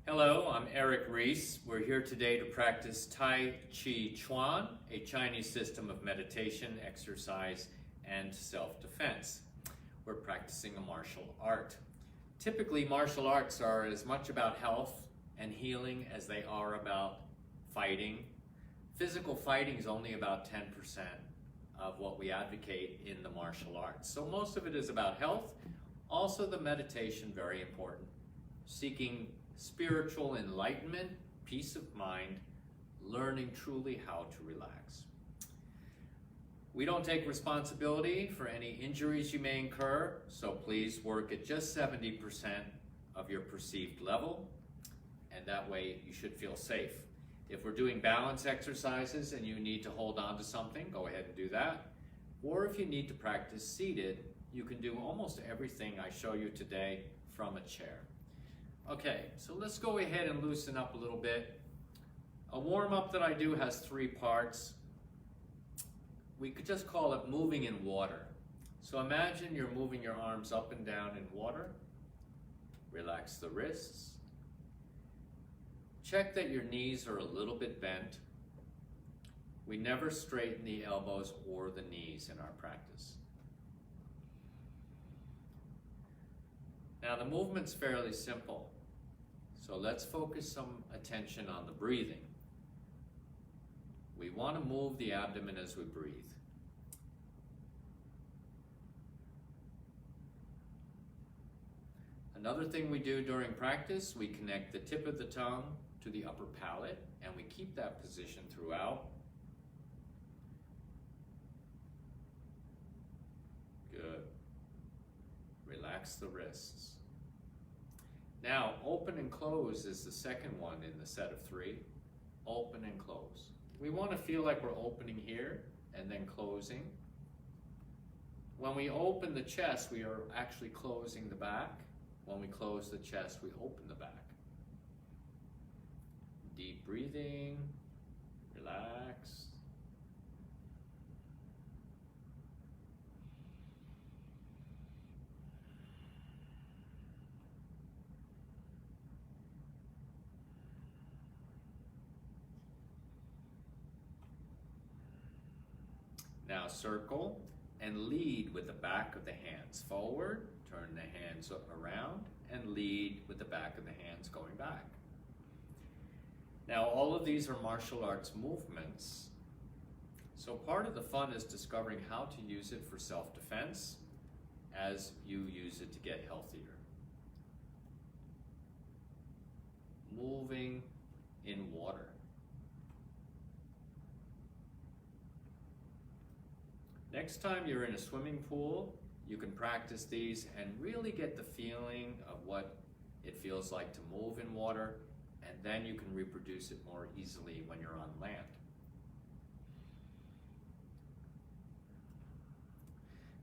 Hello, I'm Eric Reese. We're here today to practice Tai Chi Chuan, a Chinese system of meditation, exercise, and self-defense. We're practicing a martial art. Typically, martial arts are as much about health and healing as they are about fighting. Physical fighting is only about 10% of what we advocate in the martial arts. So most of it is about health. Also the meditation, very important. Seeking spiritual enlightenment, peace of mind, learning truly how to relax. We don't take responsibility for any injuries you may incur, so please work at just 70% of your perceived level, and that way you should feel safe. If we're doing balance exercises and you need to hold on to something, go ahead and do that. Or if you need to practice seated, you can do almost everything I show you today from a chair. Okay, so let's go ahead and loosen up a little bit. A warm-up that I do has 3 parts. We could just call it moving in water. So imagine you're moving your arms up and down in water. Relax the wrists. Check that your knees are a little bit bent. We never straighten the elbows or the knees in our practice. Now the movement's fairly simple. So let's focus some attention on the breathing. We want to move the abdomen as we breathe. Another thing we do during practice, we connect the tip of the tongue to the upper palate, and we keep that position throughout. Good. Relax the wrists. Now, open and close is the second one in the set of 3. Open and close. We want to feel like we're opening here and then closing. When we open the chest, we are actually closing the back. When we close the chest, we open the back. Deep breathing, relax. Now circle and lead with the back of the hands forward, turn the hands around, and lead with the back of the hands going back. Now all of these are martial arts movements, so part of the fun is discovering how to use it for self-defense as you use it to get healthier. Moving in water. Next time you're in a swimming pool, you can practice these and really get the feeling of what it feels like to move in water, and then you can reproduce it more easily when you're on land.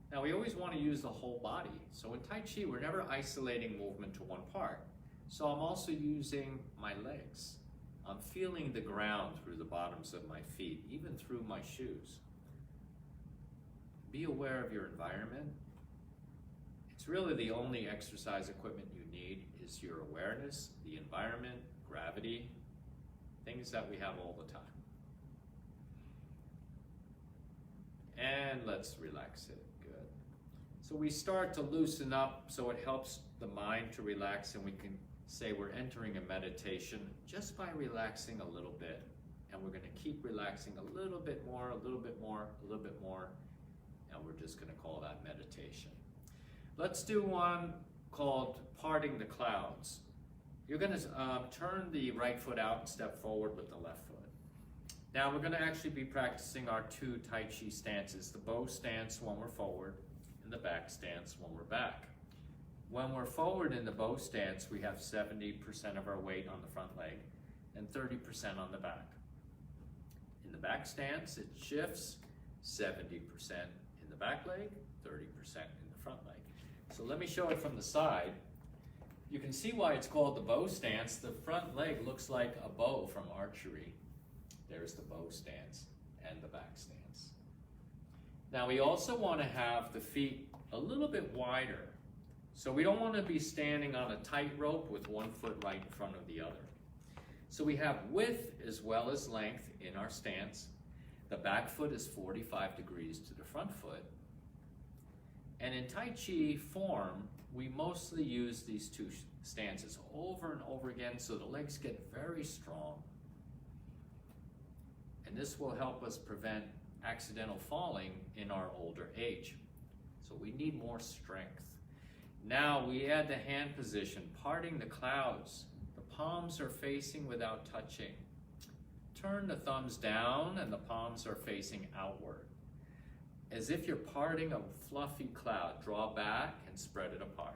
Now we always want to use the whole body. So in Tai Chi, we're never isolating movement to one part. So I'm also using my legs. I'm feeling the ground through the bottoms of my feet, even through my shoes. Be aware of your environment. It's really the only exercise equipment you need is your awareness, the environment, gravity, things that we have all the time. And let's relax it, good. So we start to loosen up so it helps the mind to relax, and we can say we're entering a meditation just by relaxing a little bit. And we're gonna keep relaxing a little bit more, a little bit more, a little bit more. And we're just going to call that meditation. Let's do one called Parting the Clouds. You're going to turn the right foot out and step forward with the left foot. Now we're going to actually be practicing our 2 Tai Chi stances, the bow stance when we're forward and the back stance when we're back. When we're forward in the bow stance, we have 70% of our weight on the front leg and 30% on the back. In the back stance, it shifts 70% in the back leg, 30% in the front leg. So let me show it from the side. You can see why it's called the bow stance. The front leg looks like a bow from archery. There's the bow stance and the back stance. Now we also want to have the feet a little bit wider. So we don't want to be standing on a tightrope with one foot right in front of the other. So we have width as well as length in our stance. The back foot is 45 degrees to the front foot. And in Tai Chi form, we mostly use these two stances over and over again so the legs get very strong. And this will help us prevent accidental falling in our older age. So we need more strength. Now we add the hand position, parting the clouds. The palms are facing without touching. Turn the thumbs down and the palms are facing outward. As if you're parting a fluffy cloud, draw back and spread it apart.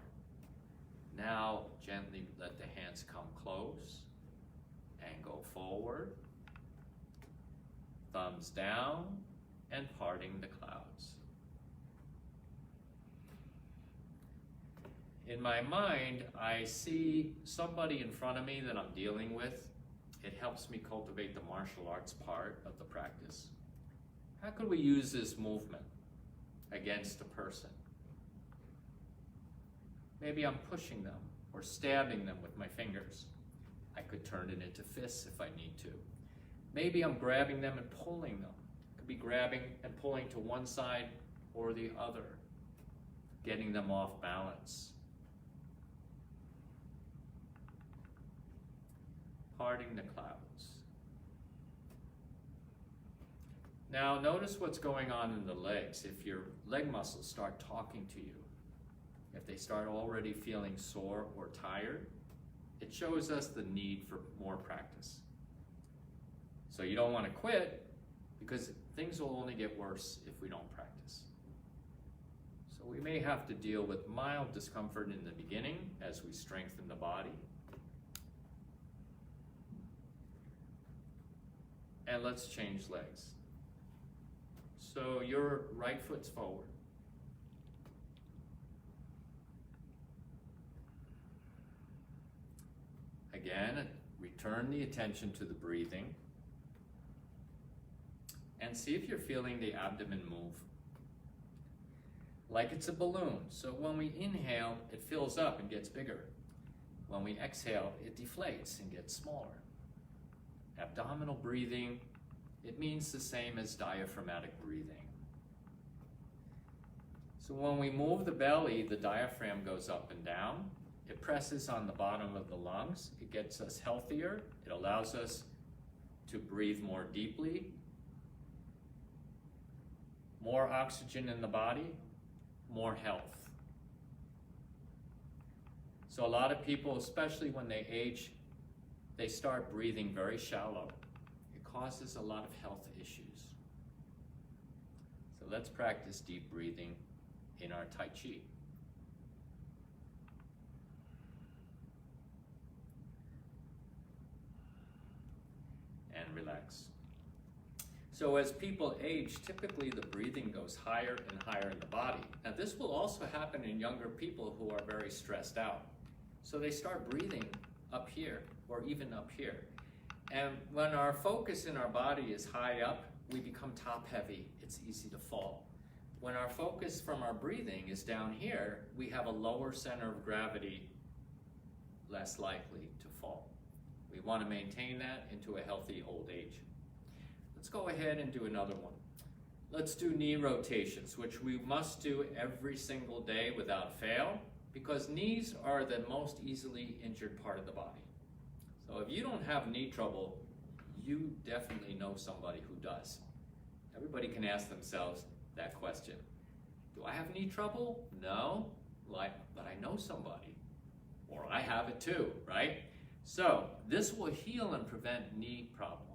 Now gently let the hands come close and go forward. Thumbs down and parting the clouds. In my mind, I see somebody in front of me that I'm dealing with. It helps me cultivate the martial arts part of the practice. How could we use this movement against a person? Maybe I'm pushing them or stabbing them with my fingers. I could turn it into fists if I need to. Maybe I'm grabbing them and pulling them. Could be grabbing and pulling to one side or the other, getting them off balance. Parting the clouds. Now notice what's going on in the legs. If your leg muscles start talking to you, if they start already feeling sore or tired, it shows us the need for more practice. So you don't want to quit because things will only get worse if we don't practice. So we may have to deal with mild discomfort in the beginning as we strengthen the body. And let's change legs. So your right foot's forward. Again, return the attention to the breathing. And see if you're feeling the abdomen move. Like it's a balloon. So when we inhale, it fills up and gets bigger. When we exhale, it deflates and gets smaller. Abdominal breathing, it means the same as diaphragmatic breathing. So when we move the belly, the diaphragm goes up and down. It presses on the bottom of the lungs. It gets us healthier. It allows us to breathe more deeply. More oxygen in the body, more health. So a lot of people, especially when they age, they start breathing very shallow. It causes a lot of health issues. So let's practice deep breathing in our Tai Chi. And relax. So as people age, typically the breathing goes higher and higher in the body. Now this will also happen in younger people who are very stressed out. So they start breathing up here or even up here. And when our focus in our body is high up, we become top heavy. It's easy to fall. When our focus from our breathing is down here, we have a lower center of gravity, less likely to fall. We want to maintain that into a healthy old age. Let's go ahead and do another one. Let's do knee rotations, which we must do every single day without fail, because knees are the most easily injured part of the body. So if you don't have knee trouble, you definitely know somebody who does. Everybody can ask themselves that question. Do I have knee trouble? No, but I know somebody. Or I have it too, right? So this will heal and prevent knee problem.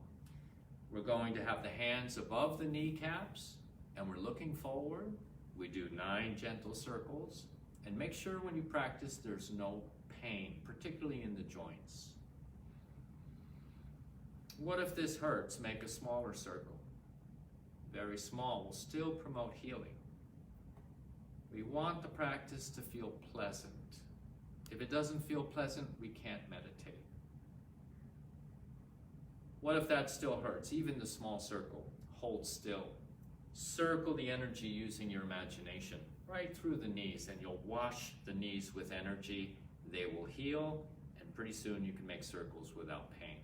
We're going to have the hands above the kneecaps, and we're looking forward. We do 9 gentle circles, and make sure when you practice there's no pain, particularly in the joints. What if this hurts? Make a smaller circle. Very small will still promote healing. We want the practice to feel pleasant. If it doesn't feel pleasant, we can't meditate. What if that still hurts? Even the small circle. Hold still. Circle the energy using your imagination. right through the knees, and you'll wash the knees with energy. They will heal, and pretty soon you can make circles without pain.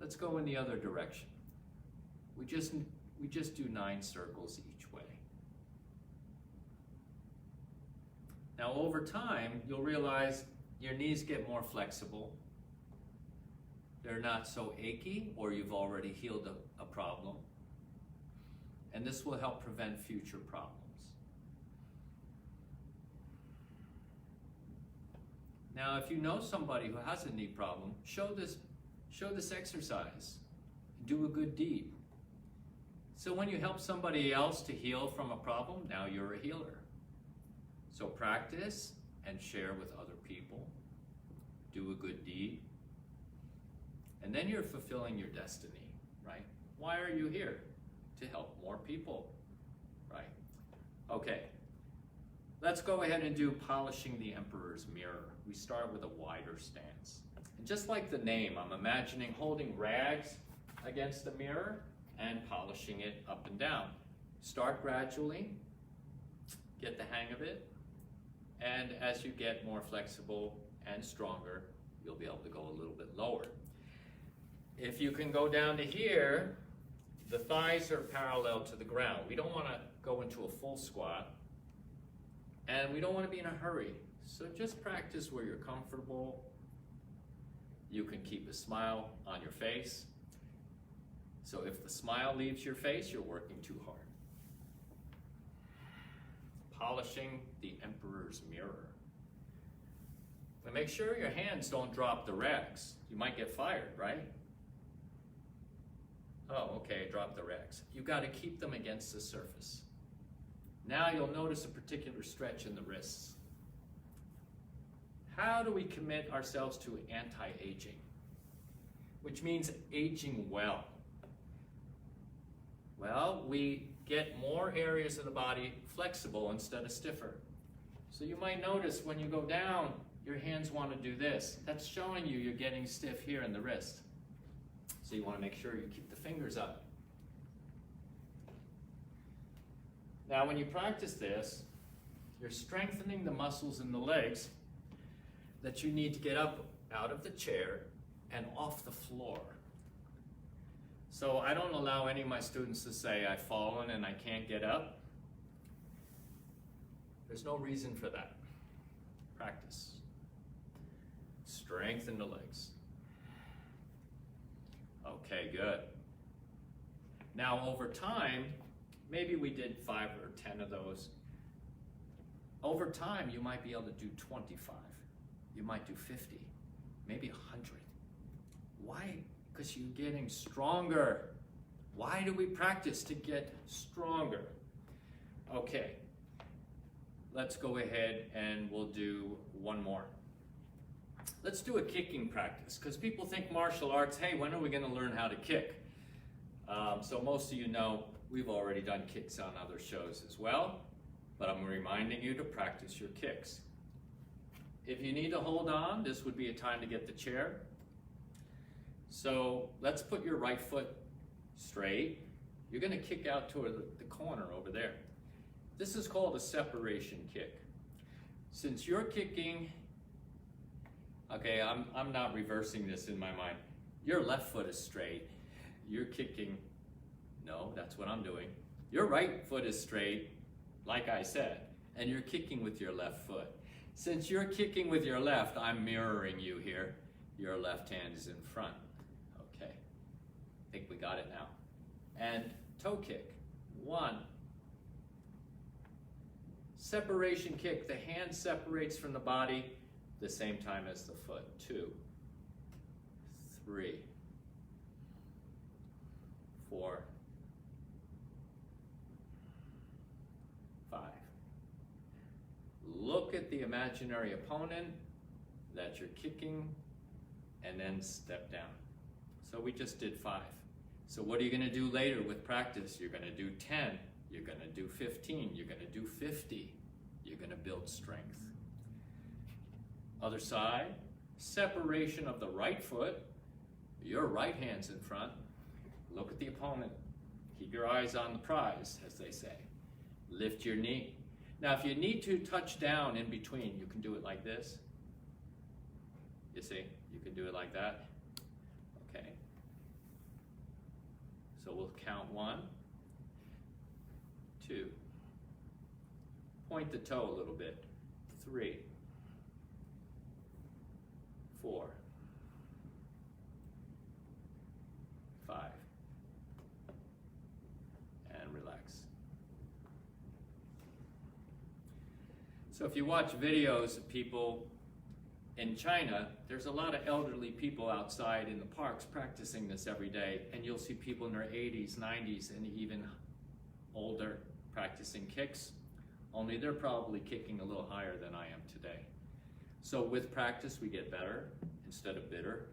Let's go in the other direction. We just do 9 circles each way. Now over time, you'll realize your knees get more flexible. They're not so achy, or you've already healed a problem. And this will help prevent future problems. Now, if you know somebody who has a knee problem, show this exercise. Do a good deed. So when you help somebody else to heal from a problem, now you're a healer. So practice and share with other people. Do a good deed. And then you're fulfilling your destiny, right? Why are you here? To help more people, right? Okay, let's go ahead and do polishing the emperor's mirror. We start with a wider stance. And just like the name, I'm imagining holding rags against the mirror and polishing it up and down. Start gradually, get the hang of it, and as you get more flexible and stronger, you'll be able to go a little bit lower. If you can go down to here, the thighs are parallel to the ground. We don't want to go into a full squat, and we don't want to be in a hurry. So just practice where you're comfortable. You can keep a smile on your face. So if the smile leaves your face, you're working too hard. Polishing the emperor's mirror. Now make sure your hands don't drop the rags. You might get fired, right? Oh, okay, drop the rags. You got to keep them against the surface. Now you'll notice a particular stretch in the wrists. How do we commit ourselves to anti-aging? Which means aging well. Well, we get more areas of the body flexible instead of stiffer. So you might notice when you go down, your hands want to do this. That's showing you you're getting stiff here in the wrist. So you want to make sure you keep the fingers up. Now when you practice this, you're strengthening the muscles in the legs that you need to get up out of the chair and off the floor. So I don't allow any of my students to say, I've fallen and I can't get up. There's no reason for that. Practice. Strengthen the legs. Okay, good. Now over time, maybe we did 5 or 10 of those. Over time, you might be able to do 25. You might do 50, maybe 100. Why? Because you're getting stronger. Why do we practice? To get stronger. Okay, let's go ahead and we'll do one more. Let's do a kicking practice, because people think martial arts, hey, when are we going to learn how to kick? So most of you know we've already done kicks on other shows as well, but I'm reminding you to practice your kicks. If you need to hold on, this would be a time to get the chair. So let's put your right foot straight. You're going to kick out toward the corner over there. This is called a separation kick. Since you're kicking, okay, I'm not reversing this in my mind. Your left foot is straight. You're kicking, no, that's what I'm doing. Your right foot is straight, like I said, and you're kicking with your left foot. Since you're kicking with your left, I'm mirroring you here. Your left hand is in front. Okay, I think we got it now. And toe kick, 1. Separation kick, the hand separates from the body the same time as the foot. 2, 3, 4, 5. Look at the imaginary opponent that you're kicking and then step down. So we just did 5. So what are you going to do later with practice? You're going to do 10, you're going to do 15, you're going to do 50. You're going to build strength. Other side, separation of the right foot. Your right hand's in front. Look at the opponent. Keep your eyes on the prize, as they say. Lift your knee. Now, if you need to touch down in between, you can do it like this. You see, you can do it like that. Okay. So we'll count 1, 2. Point the toe a little bit. 3, 4, 5, and relax. So if you watch videos of people in China, there's a lot of elderly people outside in the parks practicing this every day, and you'll see people in their 80s, 90s, and even older practicing kicks, only they're probably kicking a little higher than I am today. So with practice, we get better instead of bitter.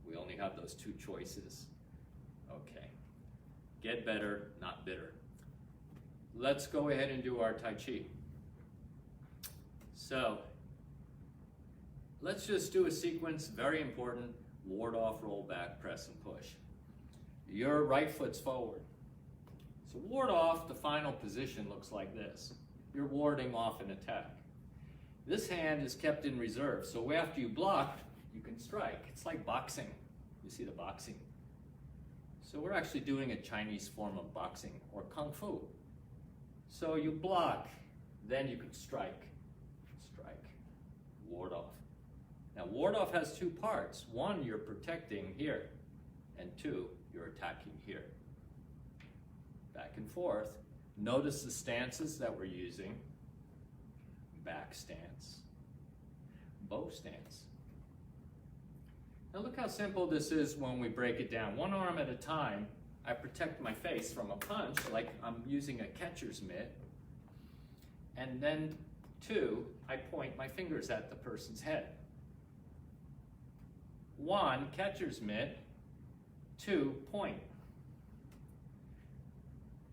We only have those 2 choices. Okay. Get better, not bitter. Let's go ahead and do our Tai Chi. So, let's just do a sequence, very important, ward off, roll back, press and push. Your right foot's forward. So ward off, the final position looks like this. You're warding off an attack. This hand is kept in reserve, so after you block, you can strike. It's like boxing. You see the boxing? So we're actually doing a Chinese form of boxing, or Kung Fu. So you block, then you can strike. Strike, ward off. Now ward off has 2 parts. 1, you're protecting here, and 2, you're attacking here. Back and forth. Notice the stances that we're using. Back stance, bow stance. Now look how simple this is when we break it down. 1 arm at a time, I protect my face from a punch like I'm using a catcher's mitt. And then 2, I point my fingers at the person's head. 1, catcher's mitt. 2, point.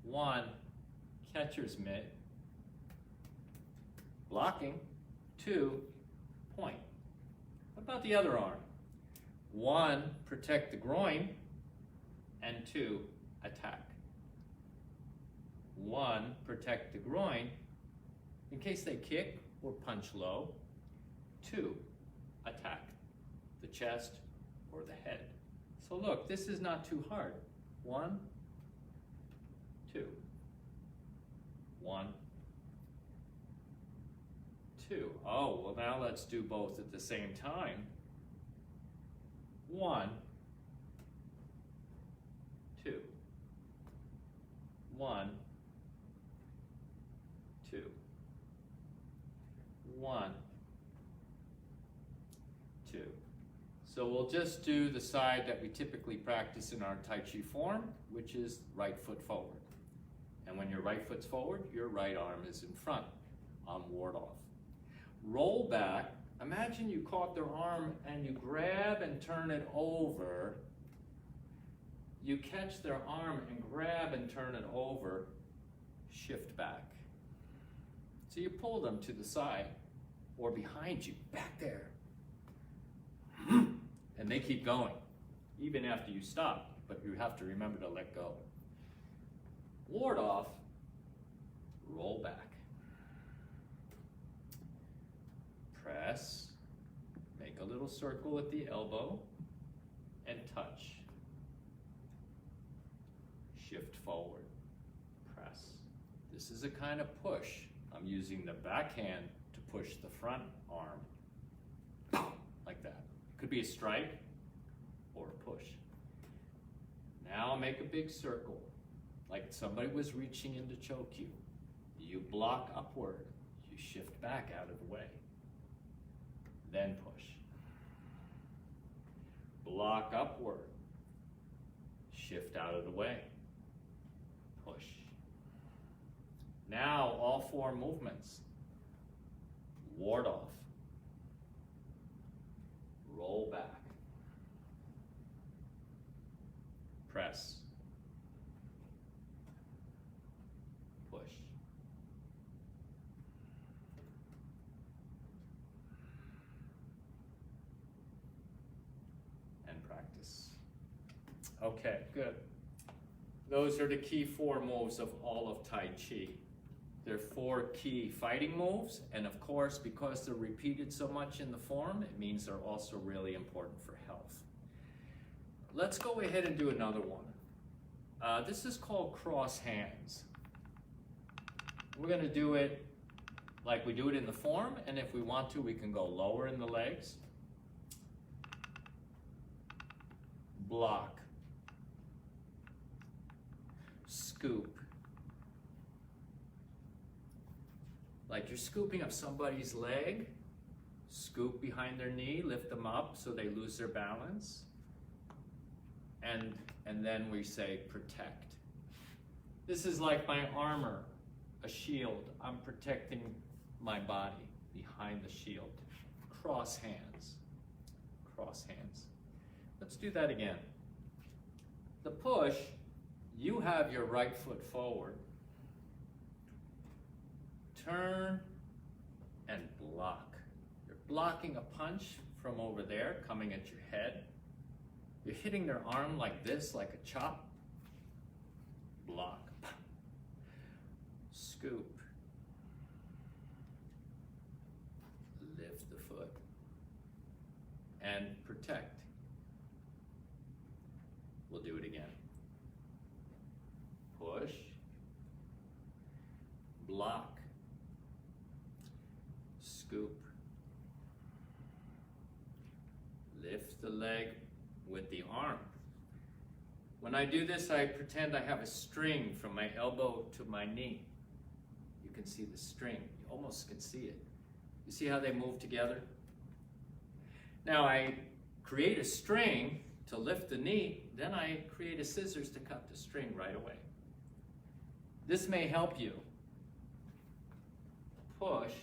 1, catcher's mitt. Blocking. 2, point. What about the other arm? 1, protect the groin, and 2, attack. 1, protect the groin in case they kick or punch low. 2, attack the chest or the head. So look, this is not too hard. 1, 2, 1, 2. Oh, well now let's do both at the same time. 1, 2, 1, 2, 1, 2. So we'll just do the side that we typically practice in our Tai Chi form, which is right foot forward. And when your right foot's forward, your right arm is in front on ward off. Roll back. Imagine you caught their arm and you grab and turn it over. You catch their arm and grab and turn it over, shift back. So you pull them to the side or behind you, back there. And they keep going, even after you stop, but you have to remember to let go. Ward off, roll back. Press, make a little circle at the elbow, and touch. Shift forward, press. This is a kind of push. I'm using the back hand to push the front arm, like that. Could be a strike or a push. Now make a big circle, like somebody was reaching in to choke you. You block upward, you shift back out of the way. Then push. Block upward. Shift out of the way. Push. Now all 4 movements. Ward off. Roll back. Press. Push. Practice. Okay, good. Those are the key 4 moves of all of Tai Chi. There are 4 key fighting moves, and of course, because they're repeated so much in the form, it means they're also really important for health. Let's go ahead and do another one. This is called cross hands. We're going to do it like we do it in the form, and if we want to, we can go lower in the legs. Block. Scoop. Like you're scooping up somebody's leg, scoop behind their knee, lift them up so they lose their balance. And then we say protect. This is like my armor, a shield. I'm protecting my body behind the shield. Cross hands. Cross hands. Let's do that again. The push, you have your right foot forward. Turn and block. You're blocking a punch from over there coming at your head. You're hitting their arm like this, like a chop. Block. Scoop. Lift the foot. And protect. We'll do it again. Push. Block. Scoop. Lift the leg with the arm. When I do this, I pretend I have a string from my elbow to my knee. You can see the string. You almost can see it. You see how they move together? Now I create a string to lift the knee, then I create a scissors to cut the string right away. This may help you. Push,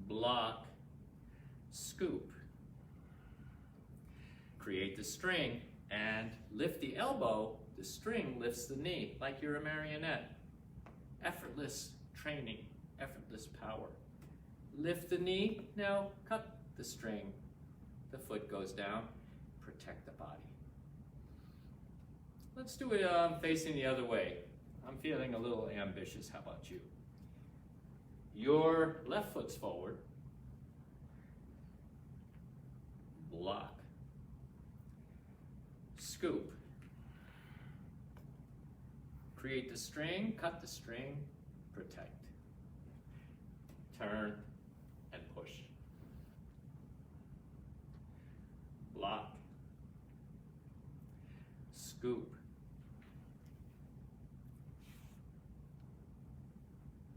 block, scoop. Create the string and lift the elbow, the string lifts the knee like you're a marionette. Effortless training, effortless power. Lift the knee, now cut the string. The foot goes down, protect the body. Let's do it facing the other way. I'm feeling a little ambitious, how about you? Your left foot's forward. Block. Scoop. Create the string, cut the string, protect. Turn and push. Block. Scoop.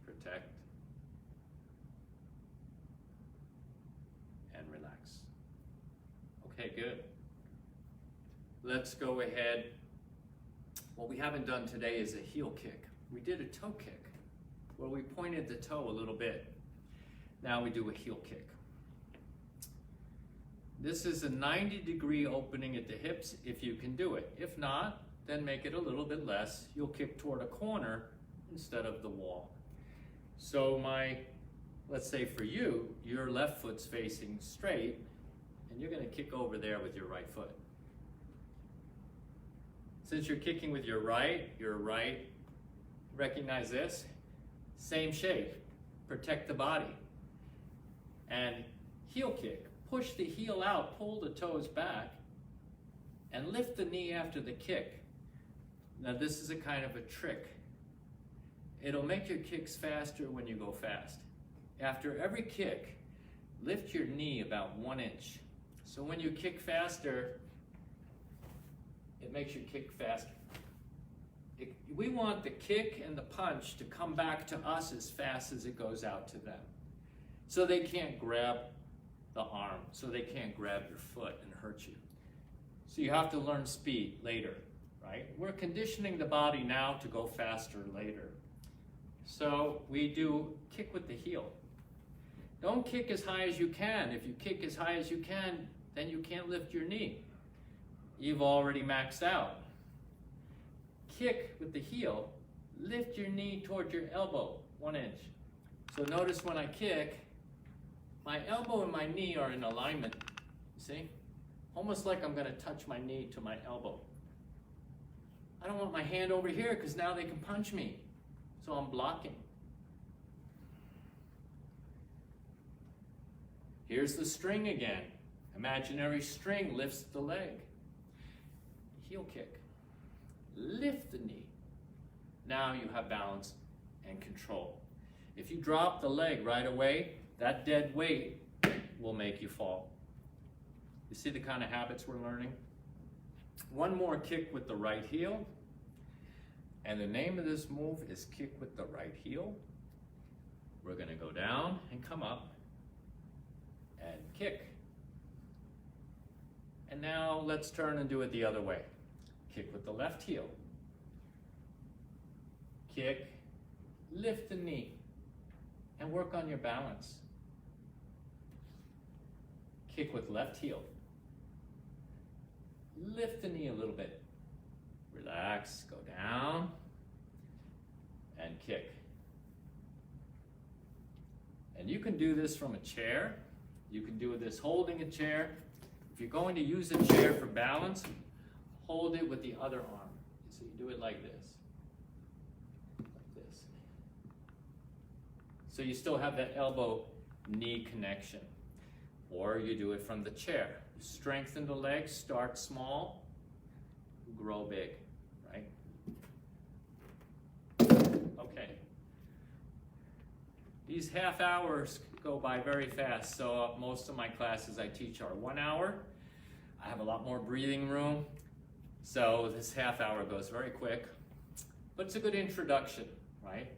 Protect. And relax. Okay, good. Let's go ahead. What we haven't done today is a heel kick. We did a toe kick where we pointed the toe a little bit. Now we do a heel kick. This is a 90-degree opening at the hips if you can do it. If not, then make it a little bit less. You'll kick toward a corner instead of the wall. So let's say for you, your left foot's facing straight and you're gonna kick over there with your right foot. Since you're kicking with your right, recognize this, same shape, protect the body. And heel kick, push the heel out, pull the toes back, and lift the knee after the kick. Now this is a kind of a trick. It'll make your kicks faster when you go fast. After every kick, lift your knee about 1 inch. So when you kick faster, it makes you kick faster. We want the kick and the punch to come back to us as fast as it goes out to them. So they can't grab the arm, so they can't grab your foot and hurt you. So you have to learn speed later, right? We're conditioning the body now to go faster later. So we do kick with the heel. Don't kick as high as you can. If you kick as high as you can, then you can't lift your knee. You've already maxed out. Kick with the heel, lift your knee toward your elbow, 1 inch. So notice when I kick, my elbow and my knee are in alignment, you see? Almost like I'm gonna touch my knee to my elbow. I don't want my hand over here because now they can punch me. So I'm blocking. Here's the string again. Imaginary string lifts the leg. Heel kick. Lift the knee. Now you have balance and control. If you drop the leg right away, that dead weight will make you fall. You see the kind of habits we're learning? One more kick with the right heel. And the name of this move is kick with the right heel. We're going to go down and come up and kick. And now let's turn and do it the other way. Kick with the left heel. Kick, lift the knee, and work on your balance. Kick with left heel. Lift the knee a little bit. Relax, go down, and kick. And you can do this from a chair. You can do this holding a chair. If you're going to use a chair for balance, hold it with the other arm. So you do it like this. Like this. So you still have that elbow-knee connection. Or you do it from the chair. Strengthen the legs, start small, grow big, right? Okay. These half hours go by very fast, so most of my classes I teach are 1 hour. I have a lot more breathing room, so this half hour goes very quick. But it's a good introduction, right?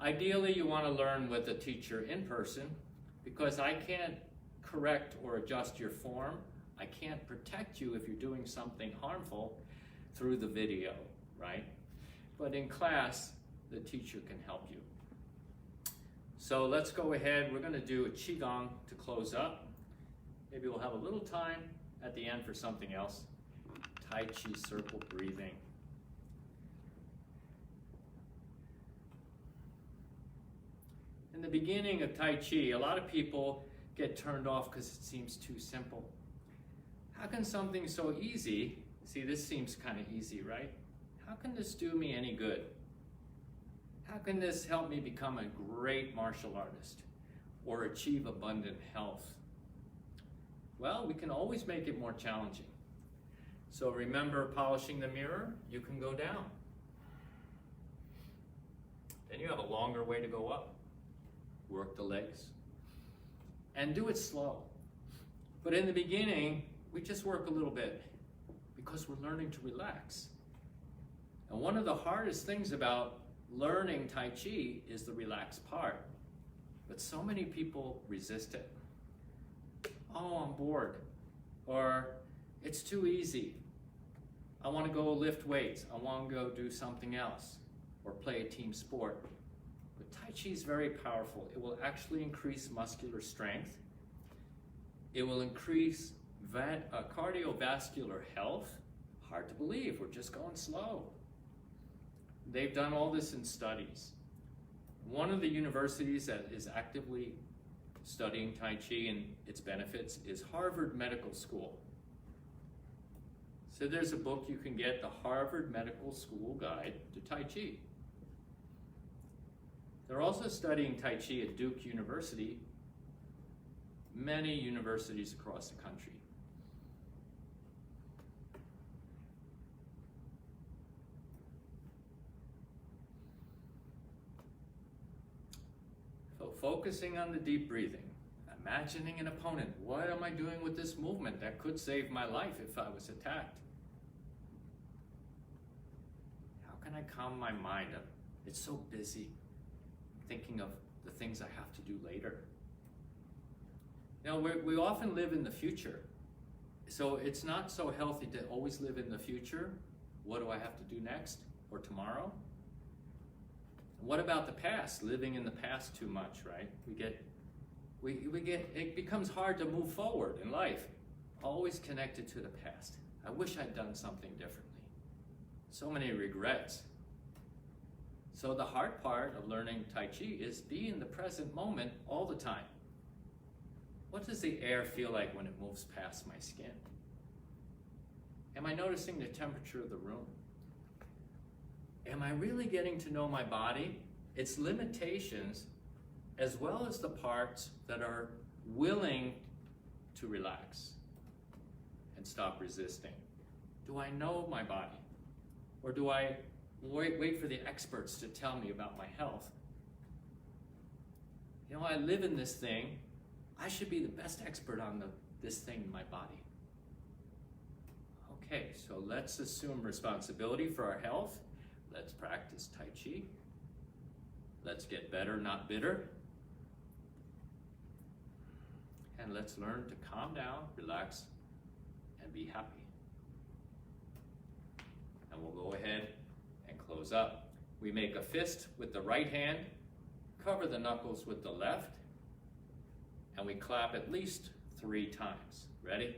Ideally, you want to learn with a teacher in person, because I can't correct or adjust your form. I can't protect you if you're doing something harmful through the video, right? But in class, the teacher can help you. So let's go ahead. We're going to do a Qigong to close up. Maybe we'll have a little time at the end for something else. Tai Chi circle breathing. In the beginning of Tai Chi, a lot of people get turned off because it seems too simple. How can something so easy, see, this seems kind of easy, right? How can this do me any good? How can this help me become a great martial artist or achieve abundant health? Well, we can always make it more challenging. So remember polishing the mirror, you can go down. Then you have a longer way to go up. Work the legs. And do it slow. But in the beginning, we just work a little bit because we're learning to relax. And one of the hardest things about learning Tai Chi is the relaxed part. But so many people resist it. Oh, I'm bored. Or it's too easy. I want to go lift weights. I want to go do something else. Or play a team sport. But Tai Chi is very powerful. It will actually increase muscular strength. It will increase cardiovascular health. Hard to believe, we're just going slow. They've done all this in studies. One of the universities that is actively studying Tai Chi and its benefits is Harvard Medical School. So there's a book you can get, the Harvard Medical School Guide to Tai Chi. They're also studying Tai Chi at Duke University, many universities across the country. So focusing on the deep breathing, imagining an opponent. What am I doing with this movement that could save my life if I was attacked? How can I calm my mind? It's so busy thinking of the things I have to do later. You know, we often live in the future. So it's not so healthy to always live in the future. What do I have to do next or tomorrow? What about the past? Living in the past too much, right? It becomes hard to move forward in life. Always connected to the past. I wish I'd done something differently. So many regrets. So the hard part of learning Tai Chi is be in the present moment all the time. What does the air feel like when it moves past my skin? Am I noticing the temperature of the room? Am I really getting to know my body its limitations, as well as the parts that are willing to relax and stop resisting. Do I know my body? Or do I wait for the experts to tell me about my health? You know, I live in this thing. I should be the best expert on this thing in my body. Okay, so let's assume responsibility for our health. Let's practice Tai Chi. Let's get better, not bitter. And let's learn to calm down, relax, and be happy. And we'll go ahead and close up. We make a fist with the right hand, cover the knuckles with the left, and we clap at least 3 times. Ready?